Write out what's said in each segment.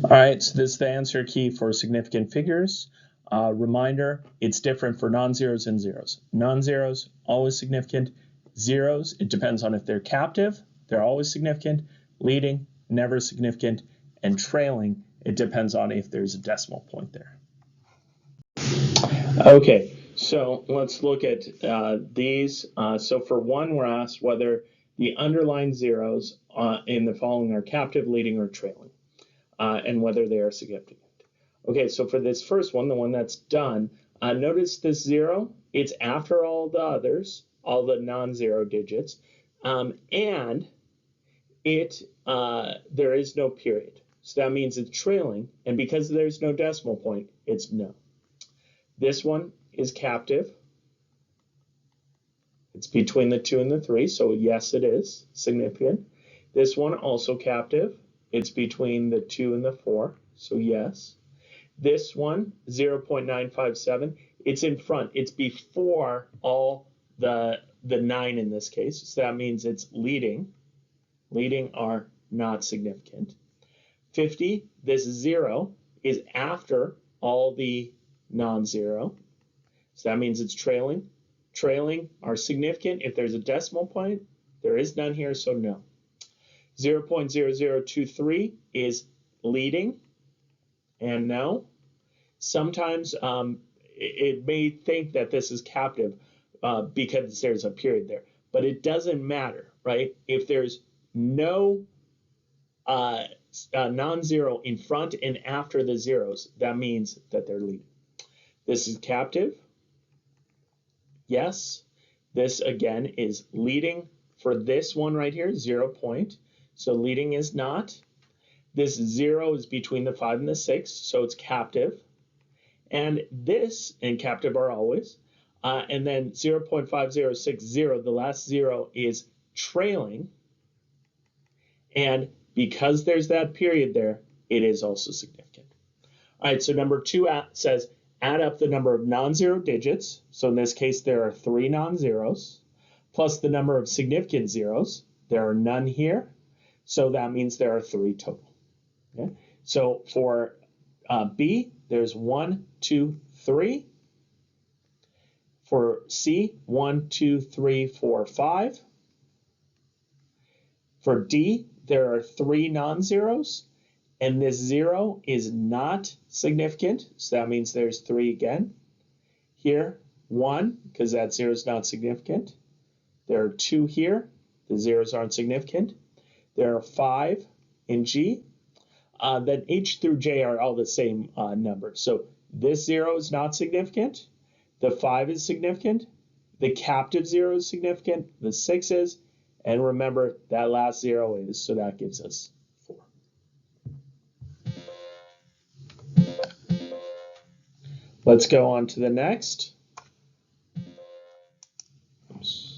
All right, so this is the answer key for significant figures. Reminder, it's different for non-zeros and zeros. Non-zeros, always significant. Zeros, it depends on if they're captive, they're always significant. Leading, never significant. And trailing, it depends on if there's a decimal point there. Okay, so let's look at these. So for one, we're asked whether the underlying zeros in the following are captive, leading, or trailing, and whether they are significant. Okay, so for this first one, the one that's done, notice this 0, it's after all the others, all the non-zero digits, and there is no period. So that means it's trailing, and because there's no decimal point, it's no. This one is captive. It's between the 2 and the 3, so yes, it is significant. This one also captive. It's between the 2 and the 4, so yes. This one, 0.957, it's in front. It's before all the 9 in this case, so that means it's leading. Leading are not significant. 50, this 0 is after all the non-zero, so that means it's trailing. Trailing are significant if there's a decimal point. There is none here, so no. 0.0023 is leading, and no. Sometimes it may think that this is captive because there's a period there, but it doesn't matter, right? If there's no non-zero in front and after the zeros, that means that they're leading. This is captive. Yes. This again is leading for this one right here, 0 point. So leading is not. This 0 is between the 5 and the 6, so it's captive. And this and captive are always. And then 0.5060, the last 0 is trailing. And because there's that period there, it is also significant. All right, so number 2 says add up the number of non-zero digits. So in this case, there are 3 non-zeros, plus the number of significant zeros. There are none here, so that means there are 3 total. Okay? So for B, there's 1, 2, 3. For C, 1, 2, 3, 4, 5. For D, there are 3 non-zeros, and this 0 is not significant, so that means there's 3 again. Here, 1, because that 0 is not significant. There are 2 here. The zeros aren't significant. There are 5 in G. Then H through J are all the same number. So this 0 is not significant. The 5 is significant. The captive 0 is significant. The 6 is. And remember, that last 0 is, so that gives us 4. Let's go on to the next. Oops.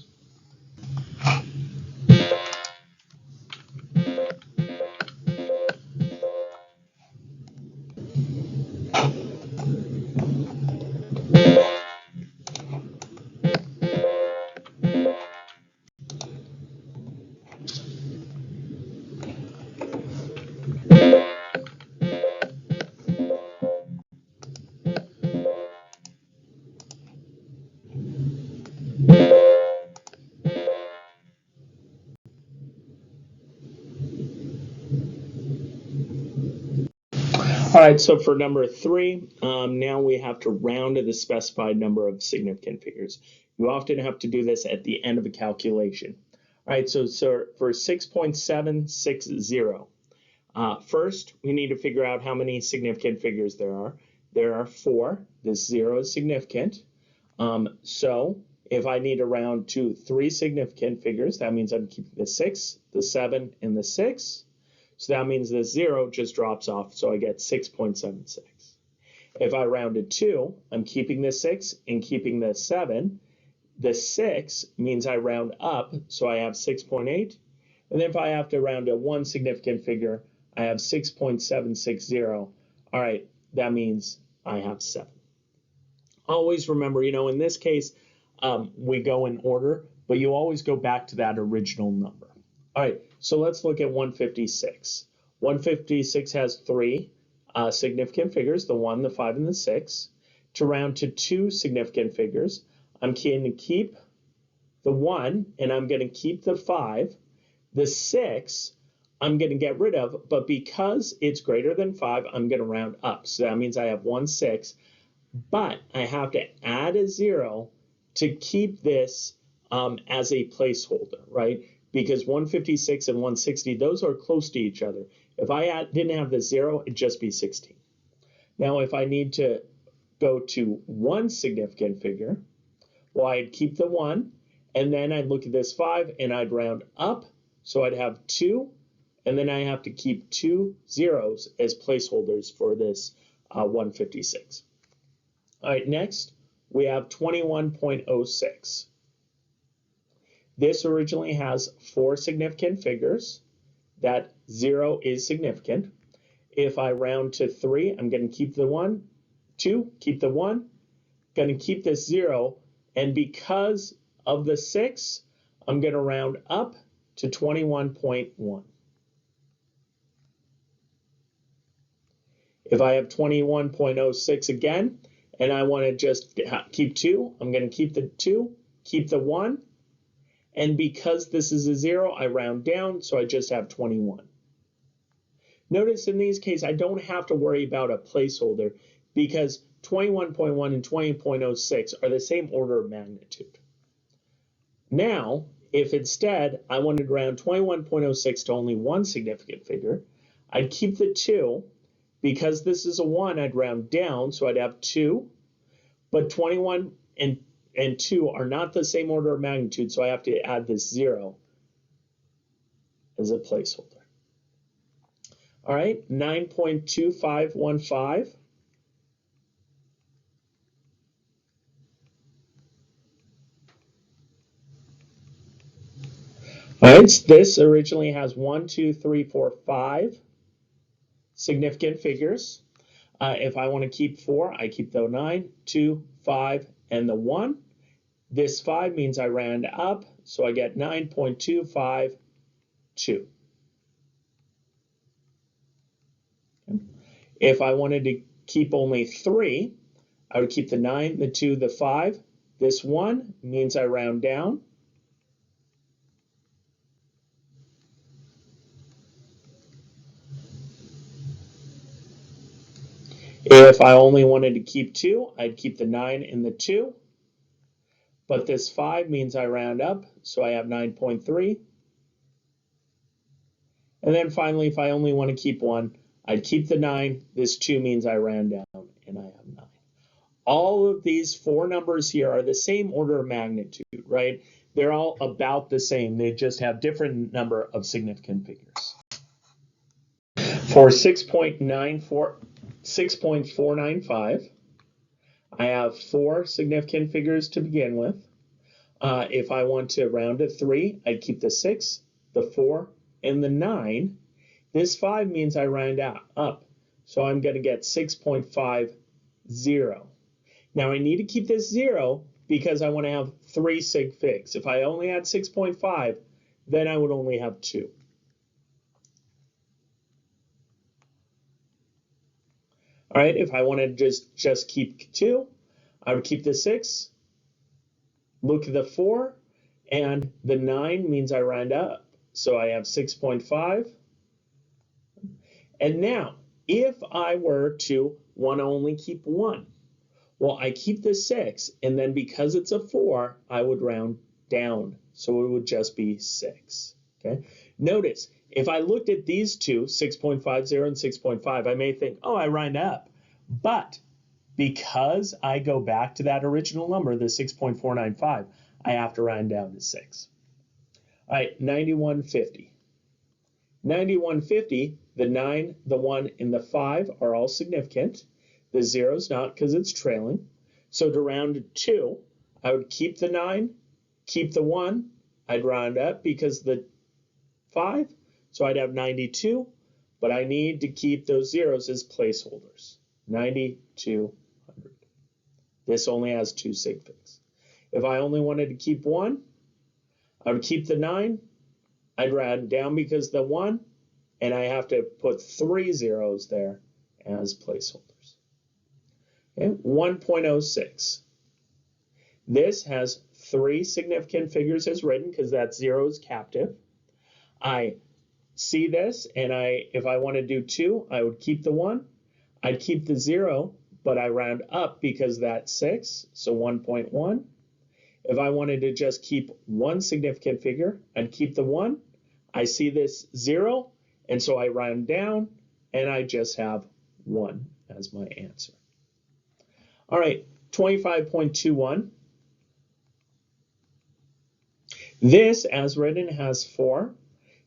All right, so for number 3, now we have to round to the specified number of significant figures. You often have to do this at the end of a calculation. All right, so for 6.760, first we need to figure out how many significant figures there are. There are 4. This 0 is significant. So if I need to round to 3 significant figures, that means I'm keeping the 6, the 7, and the 6. So that means the 0 just drops off, so I get 6.76. If I round to 2, I'm keeping the 6 and keeping the 7. The 6 means I round up, so I have 6.8. And then if I have to round to 1 significant figure, I have 6.760. All right, that means I have 7. Always remember, in this case, we go in order, but you always go back to that original number. All right, so let's look at 156. 156 has 3. significant figures, the 1, the 5, and the 6. To round to 2 significant figures, I'm going to keep the 1, and I'm going to keep the 5. The 6, I'm going to get rid of, but because it's greater than 5, I'm going to round up. So that means I have 1 6, but I have to add a 0 to keep this as a placeholder, right? Because 156 and 160, those are close to each other. If I didn't have the 0, it'd just be 16. Now, if I need to go to 1 significant figure, well, I'd keep the 1, and then I'd look at this 5, and I'd round up, so I'd have 2, and then I have to keep 2 zeros as placeholders for this 156. All right, next, we have 21.06. This originally has 4 significant figures. That 0 is significant. If I round to 3, I'm going to keep the 1, 2, keep the 1, going to keep this 0, and because of the 6, I'm going to round up to 21.1. If I have 21.06 again, and I want to just keep 2, I'm going to keep the 2, keep the 1, and because this is a 0, I round down, so I just have 21. Notice in these cases, I don't have to worry about a placeholder because 21.1 and 20.06 are the same order of magnitude. Now, if instead I wanted to round 21.06 to only 1 significant figure, I'd keep the 2. Because this is a 1, I'd round down, so I'd have 2. But 21 and 2 are not the same order of magnitude, so I have to add this 0 as a placeholder. All right, 9.2515. All right, so this originally has 1, 2, 3, 4, 5 significant figures. If I want to keep 4, I keep the 9, 2, 5, and the 1. This 5 means I round up, so I get 9.252. Okay. If I wanted to keep only 3, I would keep the 9, the 2, the 5. This 1 means I round down. If I only wanted to keep 2, I'd keep the 9 and the 2. But this 5 means I round up, so I have 9.3. And then finally, if I only want to keep 1, I'd keep the 9. This 2 means I round down, and I have 9. All of these 4 numbers here are the same order of magnitude, right? They're all about the same. They just have different number of significant figures. For 6.495, I have 4 significant figures to begin with. If I want to round to 3, I'd keep the 6, the 4, and the 9. This 5 means I round up, so I'm going to get 6.50. Now I need to keep this 0 because I want to have 3 sig figs. If I only had 6.5, then I would only have 2. All right, if I wanted to just keep 2, I would keep the 6, look at the 4, and the 9 means I round up. So I have 6.5. And now, if I were to want to only keep 1, well, I keep the 6, and then because it's a 4, I would round down. So it would just be 6. Okay. Notice, if I looked at these two, 6.50 and 6.5, I may think, oh, I round up. But because I go back to that original number, the 6.495, I have to round down to 6. All right, 9150. 9150, the 9, the 1, and the 5 are all significant. The 0 is not because it's trailing. So to round to 2, I would keep the 9, keep the 1. I'd round up because the 5, so I'd have 92. But I need to keep those zeros as placeholders. 9200. This only has 2 sig figs. If I only wanted to keep 1, I would keep the 9. I'd round down because the 1, and I have to put 3 zeros there, as placeholders. Okay, 1.06. This has 3 significant figures as written because that 0 is captive. I see this, and if I want to do 2, I would keep the 1. I'd keep the 0, but I round up because that's 6, so 1.1. If I wanted to just keep 1 significant figure, I'd keep the 1. I see this 0, and so I round down, and I just have 1 as my answer. All right, 25.21. This, as written, has 4.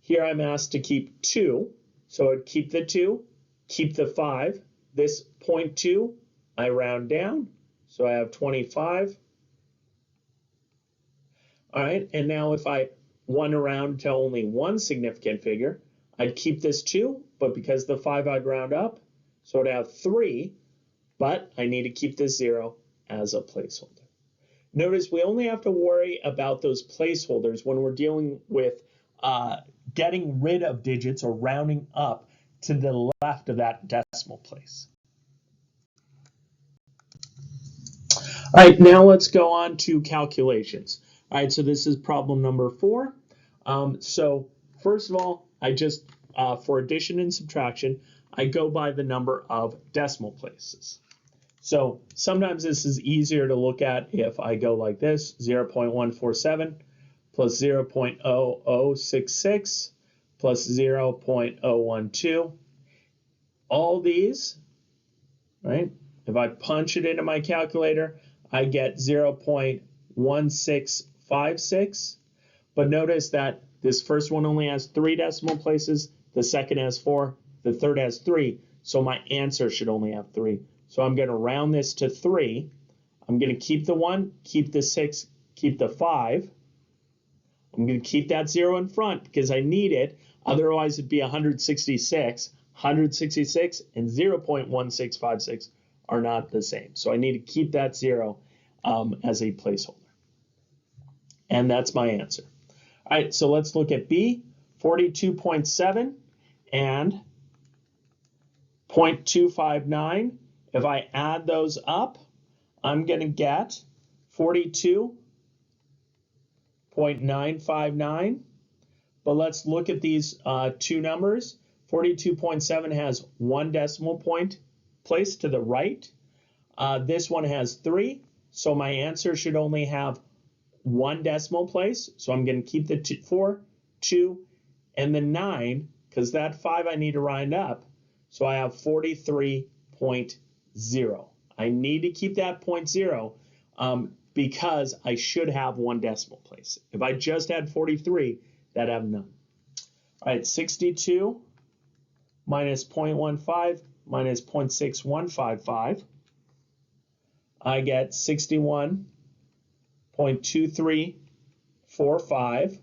Here I'm asked to keep 2, so I'd keep the 2, keep the 5. This 0.2, I round down, so I have 25. All right, and now if I want to round to only 1 significant figure, I'd keep this 2, but because the 5 I'd round up, so I'd have 3, but I need to keep this 0 as a placeholder. Notice we only have to worry about those placeholders when we're dealing with getting rid of digits or rounding up to the left of that decimal place. All right, now let's go on to calculations. All right, so this is problem number 4. So first of all, I just, for addition and subtraction, I go by the number of decimal places. So sometimes this is easier to look at if I go like this, 0.147 plus 0.0066 plus 0.012. All these, right? If I punch it into my calculator, I get 0.1656. But notice that this first one only has 3 decimal places, the second has 4, the third has 3, so my answer should only have 3. So I'm going to round this to 3. I'm going to keep the 1, keep the 6, keep the 5. I'm going to keep that 0 in front because I need it. Otherwise, it'd be 166. 166 and 0.1656 are not the same. So I need to keep that 0 as a placeholder. And that's my answer. All right, so let's look at B, 42.7 and 0.259. If I add those up, I'm going to get 42.959. But let's look at these 2 numbers. 42.7 has 1 decimal point placed to the right. This one has 3, so my answer should only have 1 decimal place. So I'm going to keep the 4, 2, and the 9, because that 5 I need to round up. So I have 43.0. I need to keep that 0.0 because I should have 1 decimal place. If I just had 43, that'd have none. All right, 62 minus 0.15 minus 0.6155. I get 61.2345.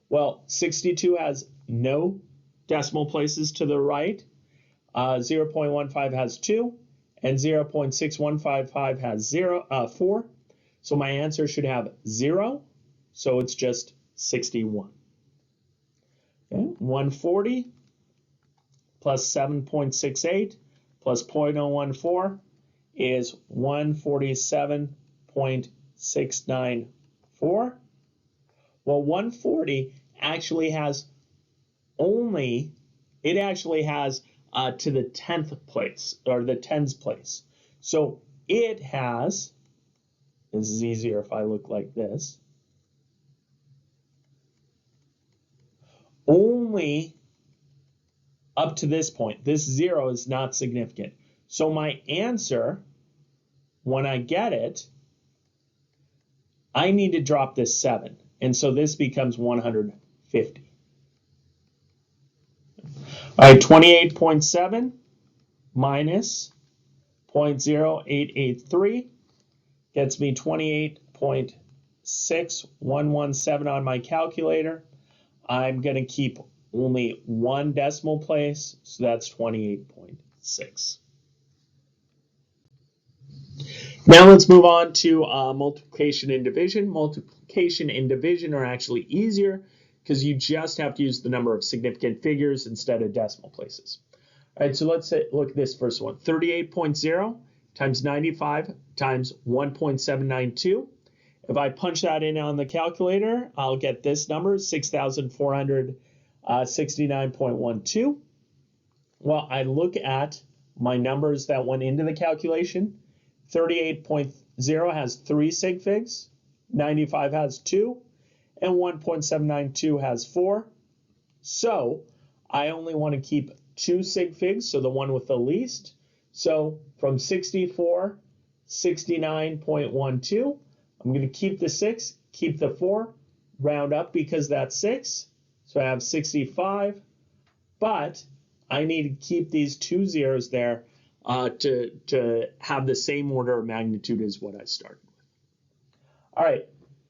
Well, 62 has no decimal places to the right. 0.15 has 2, and 0.6155 has 4. So my answer should have 0, so it's just 61. Okay, 140 plus 7.68 plus 0.014 is 147.694. Well, 140 actually has to the 10th place, or the tens place. So it has, this is easier if I look like this, only up to this point. This 0 is not significant. So my answer, when I get it, I need to drop this 7. And so this becomes 150. All right, 28.7 minus 0.0883 gets me 28.6117 on my calculator. I'm going to keep only 1 decimal place, so that's 28.6. Now let's move on to multiplication and division. Multiplication and division are actually easier because you just have to use the number of significant figures instead of decimal places. All right, so let's say, look at this first one. 38.0 times 95 times 1.792. If I punch that in on the calculator, I'll get this number, 6,469.12. Well, I look at my numbers that went into the calculation. 38.0 has 3 sig figs, 95 has 2, and 1.792 has 4. So I only want to keep 2 sig figs, so the one with the least. So from 64, 69.12, I'm going to keep the 6, keep the 4, round up because that's 6. So I have 65, but I need to keep these 2 zeros there to have the same order of magnitude as what I started with. All right,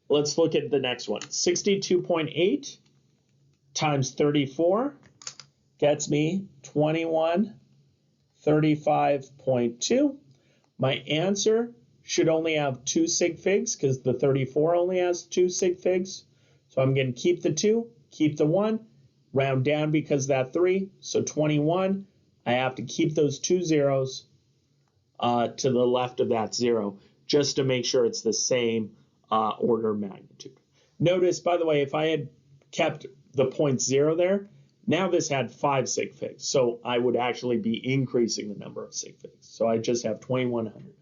let's look at the next one. 62.8 times 34 gets me 2135.2. My answer should only have 2 sig figs because the 34 only has 2 sig figs. So I'm going to keep the 2, keep the 1, round down because that 3. So 21, I have to keep those 2 zeros to the left of that 0 just to make sure it's the same order of magnitude. Notice, by the way, if I had kept the 0.0 there, now this had 5 sig figs. So I would actually be increasing the number of sig figs. So I just have 2100.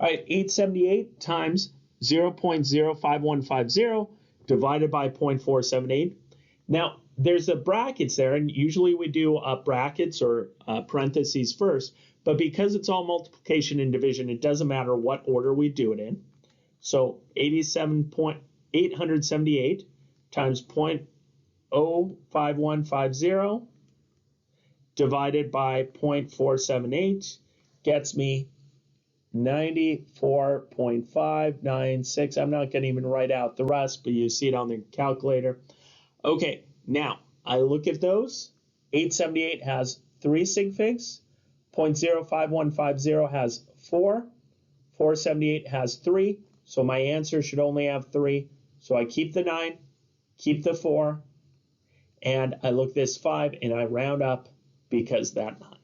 All right, 878 times 0.05150 divided by 0.478. Now, there's a brackets there, and usually we do brackets or parentheses first, but because it's all multiplication and division, it doesn't matter what order we do it in. So 878 times 0.05150 divided by 0.478 gets me 94.596. I'm not going to even write out the rest, but you see it on the calculator. Okay, now I look at those. 878 has 3 sig figs. 0.05150 has 4. 478 has 3. So my answer should only have 3. So I keep the 9, keep the 4, and I look this 5 and I round up because that 9.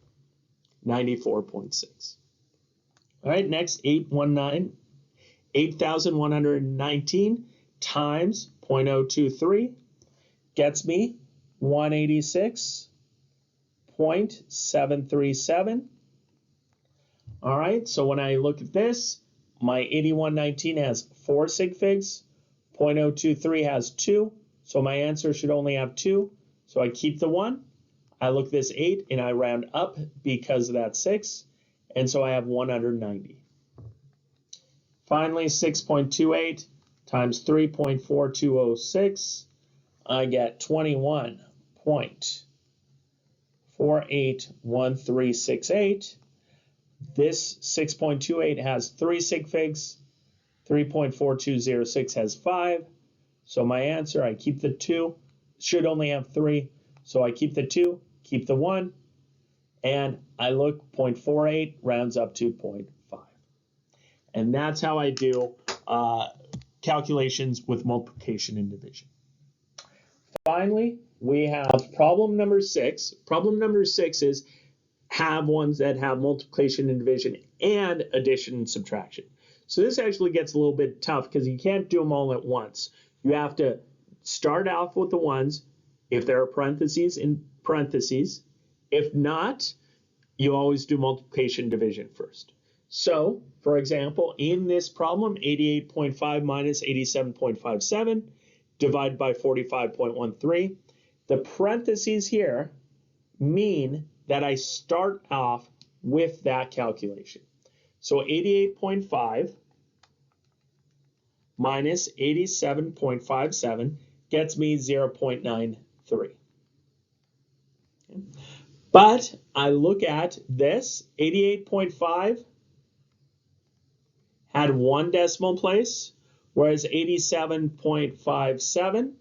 94.6. All right, next 8,119 times 0.023 gets me 186.737. All right, so when I look at this, my 8119 has 4 sig figs, 0.023 has 2, so my answer should only have 2. So I keep the 1, I look this 8, and I round up because of that 6, and so I have 190. Finally, 6.28 times 3.4206, I get 21.481368. This 6.28 has 3 sig figs, 3.4206 has 5. So my answer, I keep the 2, should only have 3. So I keep the 2, keep the 1, and I look 0.48 rounds up to 0.5. And that's how I do calculations with multiplication and division. Finally, we have problem number 6. Problem number 6 is have ones that have multiplication and division and addition and subtraction. So this actually gets a little bit tough because you can't do them all at once. You have to start off with the ones, if there are parentheses, in parentheses. If not, you always do multiplication and division first. So, for example, in this problem, 88.5 minus 87.57 divided by 45.13, the parentheses here mean that I start off with that calculation. So 88.5 minus 87.57 gets me 0.93. But I look at this, 88.5 had 1 decimal place, whereas 87.57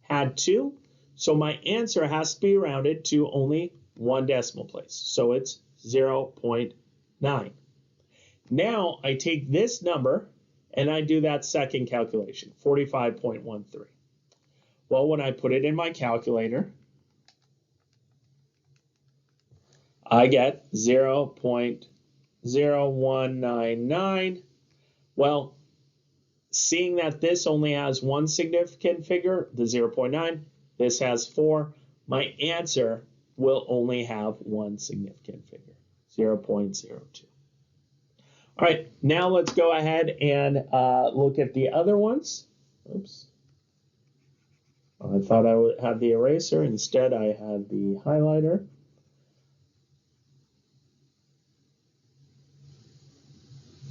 had 2. So my answer has to be rounded to only 1 decimal place. So it's 0.9. Now I take this number and I do that second calculation, 45.13. Well, when I put it in my calculator, I get 0.0199. Well, seeing that this only has one significant figure, the 0.9, this has 4, my answer will only have one significant figure, 0.02. All right, now let's go ahead and look at the other ones. Oops. I thought I would have the eraser. Instead, I had the highlighter.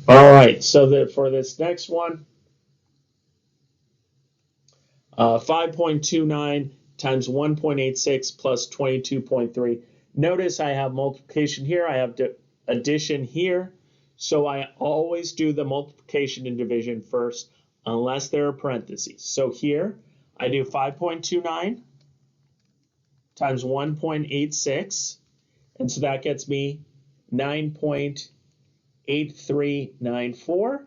All right, so for this next one, 5.29 times 1.86 plus 22.3. Notice I have multiplication here. I have addition here. So I always do the multiplication and division first, unless there are parentheses. So here, I do 5.29 times 1.86, and so that gets me 9.8394,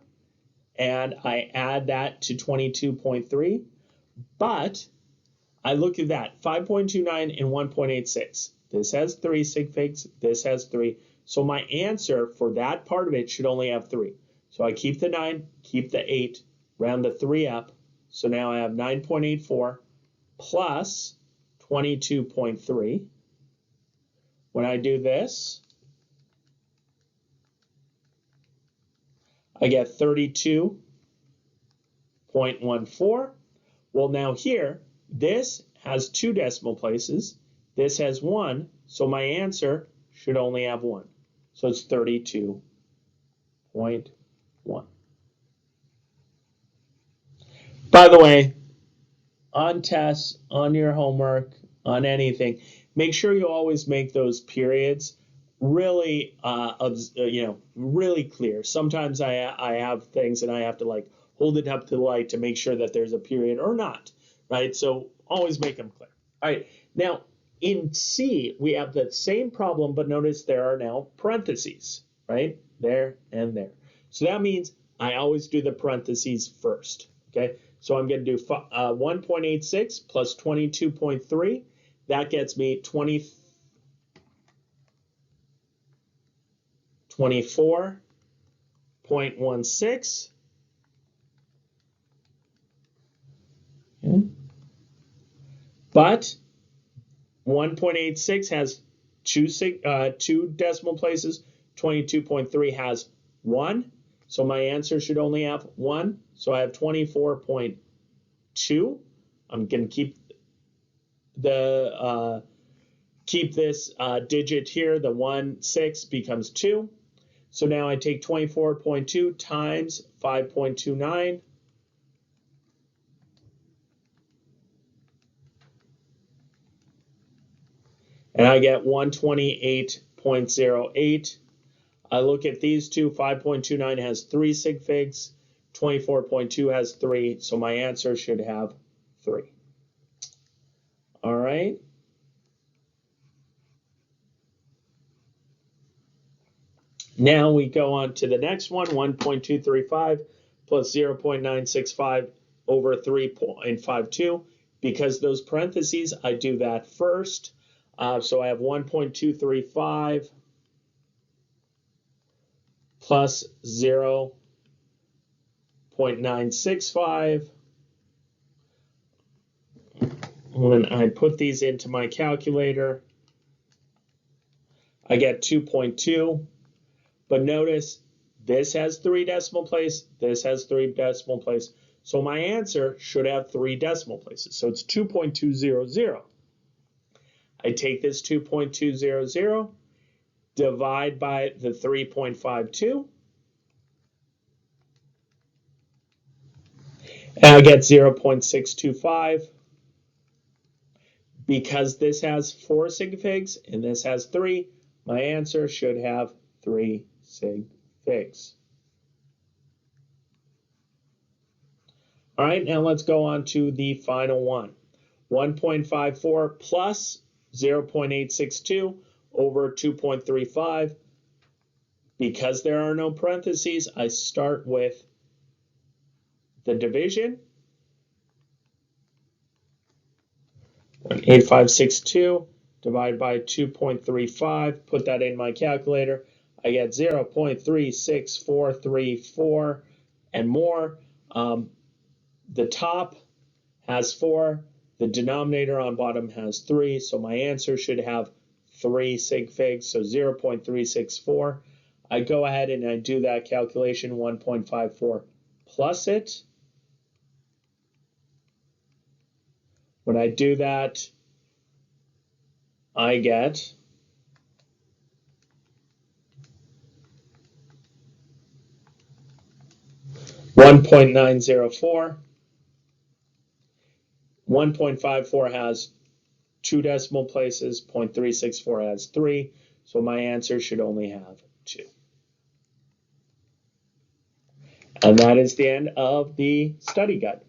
and I add that to 22.3, but I look at that, 5.29 and 1.86. This has 3 sig figs, this has 3. So my answer for that part of it should only have 3. So I keep the 9, keep the 8, round the 3 up. So now I have 9.84 plus 22.3. When I do this, I get 32.14. Well, now here, this has 2 decimal places. This has 1, so my answer should only have 1. So it's 32.1. By the way, on tests, on your homework, on anything, make sure you always make those periods really, really clear. Sometimes I have things and I have to like hold it up to the light to make sure that there's a period or not, right? So always make them clear. All right, now in C, we have the same problem, but notice there are now parentheses, right? There and there. So that means I always do the parentheses first, okay? So I'm going to do 1.86 plus 22.3. That gets me 24.16. Okay. But 1.86 has 2 decimal places. 22.3 has 1. So my answer should only have 1. So I have 24.2. I'm going to keep this digit here. The 1, 6 becomes 2. So now I take 24.2 times 5.29. And I get 128.08. I look at these two, 5.29 has 3 sig figs, 24.2 has 3, so my answer should have 3. All right. Now we go on to the next one, 1.235 plus 0.965 over 3.52. Because those parentheses, I do that first. So I have 1.235 plus 0.965. When I put these into my calculator, I get 2.2. But notice this has 3 decimal places, this has 3 decimal places. So my answer should have 3 decimal places. So it's 2.200. I take this 2.200, divide by the 3.52, and I get 0.625. Because this has 4 sig figs and this has 3, my answer should have 3 sig figs. All right, now let's go on to the final one. 1.54 plus 0.862 over 2.35. Because there are no parentheses, I start with the division. 0.8562 divided by 2.35, put that in my calculator. I get 0.36434 and more. The top has 4, the denominator on bottom has 3, so my answer should have 3 sig figs, so 0.364. I go ahead and I do that calculation, 1.54 plus it. When I do that, I get 1.904. 1.54 has 2 decimal places, 0.364 has 3, so my answer should only have 2. And that is the end of the study guide.